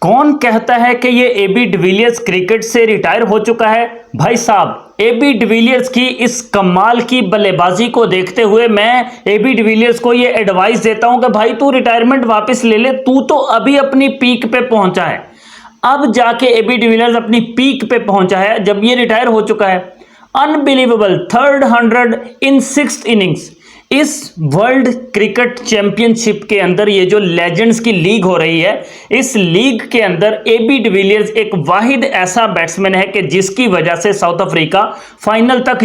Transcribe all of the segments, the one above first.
कौन कहता है कि ये एबी डिविलियर्स क्रिकेट से रिटायर हो चुका है? भाई साहब, एबी डिविलियर्स की इस कमाल की बल्लेबाजी को देखते हुए मैं एबी डिविलियर्स को ये एडवाइस देता हूं कि भाई तू रिटायरमेंट वापस ले ले। तू तो अभी अपनी पीक पे पहुंचा है, अब जाके एबी डिविलियर्स अपनी पीक पे पहुंचा है जब ये रिटायर हो चुका है। अनबिलीवेबल 300 इन 6th इनिंग्स। इस वर्ल्ड क्रिकेट चैंपियनशिप के अंदर ये जो लेजेंड्स की लीग हो रही है, इस लीग के अंदर एबी डिविलियर्स एक वाहिद ऐसा बैट्समैन है कि जिसकी वजह से साउथ अफ्रीका फाइनल तक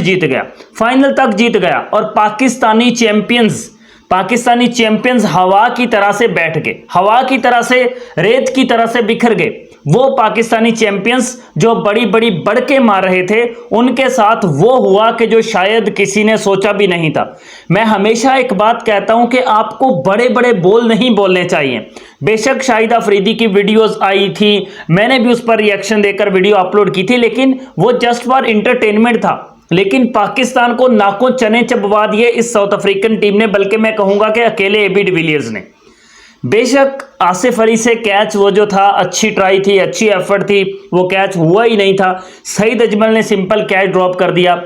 जीत गया और पाकिस्तानी चैंपियंस हवा की तरह से बैठ गए, हवा की तरह से, रेत की तरह से बिखर गए। वो पाकिस्तानी चैंपियंस जो बड़ी बड़ी बड़के मार रहे थे, उनके साथ वो हुआ कि जो शायद किसी ने सोचा भी नहीं था। मैं हमेशा एक बात कहता हूं कि आपको बड़े बड़े बोल नहीं बोलने चाहिए। बेशक शाहिद अफरीदी की वीडियोस आई थी, मैंने भी उस पर रिएक्शन देकर वीडियो अपलोड की थी, लेकिन वो जस्ट फॉर एंटरटेनमेंट था। लेकिन पाकिस्तान को नाकों चने चबवा दिए इस साउथ अफ्रीकन टीम ने, बल्कि मैं कहूंगा कि अकेले एबी डिविलियर्स ने। बेशक आसिफ अली से कैच वो जो था, अच्छी ट्राई थी, अच्छी एफर्ट थी, वो कैच हुआ ही नहीं था। सईद अजमल ने सिंपल कैच ड्रॉप कर दिया।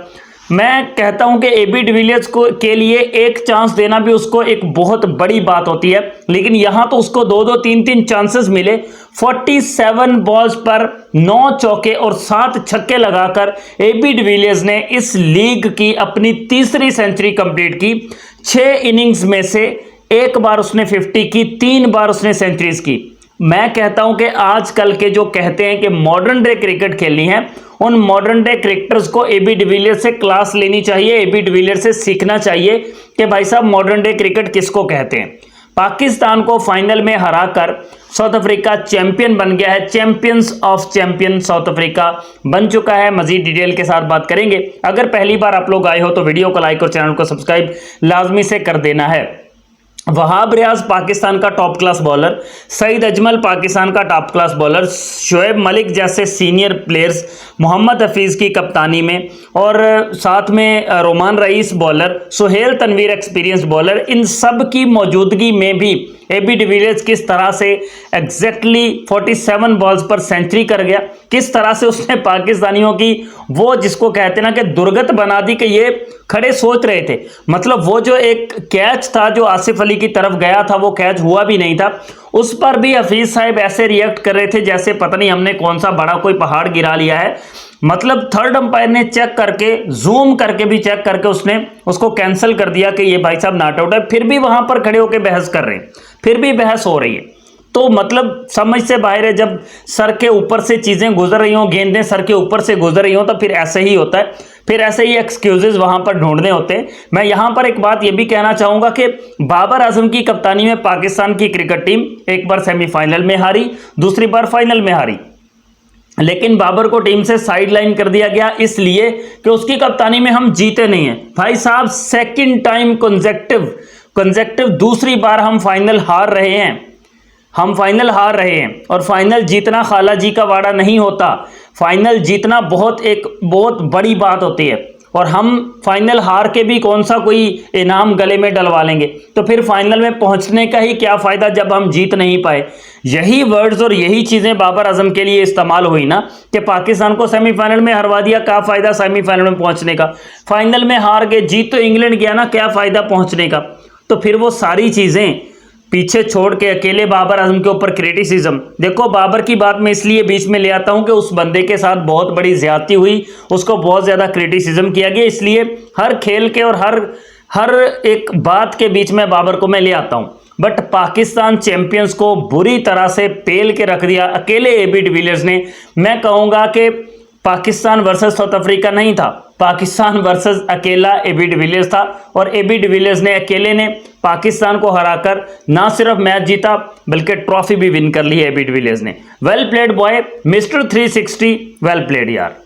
मैं कहता हूं कि एबी डिविलियर्स को के लिए एक चांस देना भी उसको एक बहुत बड़ी बात होती है, लेकिन यहां तो उसको 2-2 3-3 चांसेस मिले। 47 बॉल्स पर 9 चौके और 7 छक्के लगाकर एबी डिविलियर्स ने इस लीग की अपनी तीसरी सेंचुरी कंप्लीट की। 6 इनिंग्स में से एक बार उसने 50 की, 3 बार उसने सेंचुरीज की। मैं कहता हूं कि आजकल के जो कहते हैं कि मॉडर्न डे क्रिकेट खेलनी है, उन मॉडर्न डे क्रिकेटर्स को एबी डिविलियर्स से क्लास लेनी चाहिए, एबी डिविलियर्स से सीखना चाहिए कि भाई साहब मॉडर्न डे क्रिकेट किसको कहते हैं। पाकिस्तान को फाइनल में हराकर साउथ अफ्रीका चैंपियन बन गया है, champions of champion south Africa बन चुका है। मजीद डिटेल के साथ बात करेंगे। अगर पहली बार आप लोग आए हो तो वीडियो को लाइक और चैनल को सब्सक्राइब लाजमी से कर देना है। वहाब रियाज पाकिस्तान का top class bowler, Saeed Ajmal Pakistan का top class bowler, Shoaib Malik जैसे सीनियर प्लेयर्स मोहम्मद हफीज़ की कप्तानी में, और साथ में Rumman Raees bowler, Sohail Tanvir experience bowler, इन सब की मौजूदगी में भी एबी डिविलियर्स किस तरह से एग्जैक्टली 47 बॉल्स पर सेंचुरी कर गया, किस तरह से उसने पाकिस्तानियों की वो जिसको कहते ना कि दुर्गत बना दी कि ये खड़े सोच रहे थे। मतलब वो जो एक कैच था जो आसिफ अली की तरफ गया था, वो कैच हुआ भी नहीं था, उस पर भी हफीज साहब ऐसे रिएक्ट कर रहे थे जैसे पता नहीं हमने कौन सा बड़ा कोई पहाड़ गिरा लिया है। मतलब थर्ड अंपायर ने चेक करके, जूम करके भी चेक करके उसने उसको कैंसिल कर दिया कि ये भाई साहब नॉट आउट है। फिर भी वहां पर खड़े होकर बहस कर रहे हैं, फिर भी बहस हो रही है। तो मतलब समझ से बाहर है, जब सर के ऊपर से चीजें गुजर रही हों, गेंदें सर के ऊपर से गुजर रही हों, तो फिर ऐसे ही होता है, फिर ऐसे ही एक्सक्यूजेस वहां पर ढूंढने होते हैं। मैं यहां पर एक बात यह भी कहना चाहूंगा कि बाबर आजम की कप्तानी में पाकिस्तान की क्रिकेट टीम एक बार सेमीफाइनल में हारी, दूसरी बार फाइनल में हारी, लेकिन बाबर को टीम से साइड लाइन कर दिया गया इसलिए कि उसकी कप्तानी में हम जीते नहीं हैं। भाई साहब, सेकंड टाइम कंसेक्टिव दूसरी बार हम फाइनल हार रहे हैं, और फाइनल जीतना खाला जी का वाड़ा नहीं होता। फाइनल जीतना बहुत बड़ी बात होती है, और हम फाइनल हार के भी कौन सा कोई इनाम गले में डलवा लेंगे। तो फिर फाइनल में पहुंचने का ही क्या फायदा जब हम जीत नहीं पाए। यही वर्ड्स और यही चीजें बाबर आजम के लिए इस्तेमाल हुई ना कि पाकिस्तान को सेमीफाइनल में हरवा दिया, क्या फायदा सेमीफाइनल में पहुंचने का। फाइनल में हार गए, जीत तो इंग्लैंड गया ना, क्या फायदा पहुंचने का। तो फिर वो सारी चीजें पीछे छोड़ के अकेले बाबर आजम के ऊपर क्रिटिसिज्म। देखो, बाबर की बात मैं इसलिए बीच में ले आता हूं कि उस बंदे के साथ बहुत बड़ी ज्यादती हुई, उसको बहुत ज्यादा क्रिटिसिज्म किया गया, इसलिए हर खेल के और हर एक बात के बीच में बाबर को मैं ले आता हूं। बट पाकिस्तान चैंपियंस को बुरी तरह से पेल के रख दिया अकेले एबी डिविलियर्स ने। मैं कहूंगा कि पाकिस्तान वर्सेस साउथ अफ्रीका नहीं था, पाकिस्तान वर्सेस अकेला एबी डिविलियर्स था, और एबी डिविलियर्स ने अकेले ने पाकिस्तान को हराकर ना सिर्फ मैच जीता बल्कि ट्रॉफी भी विन कर ली है एबी डिविलियर्स ने। Well played boy, mister 360, well played यार।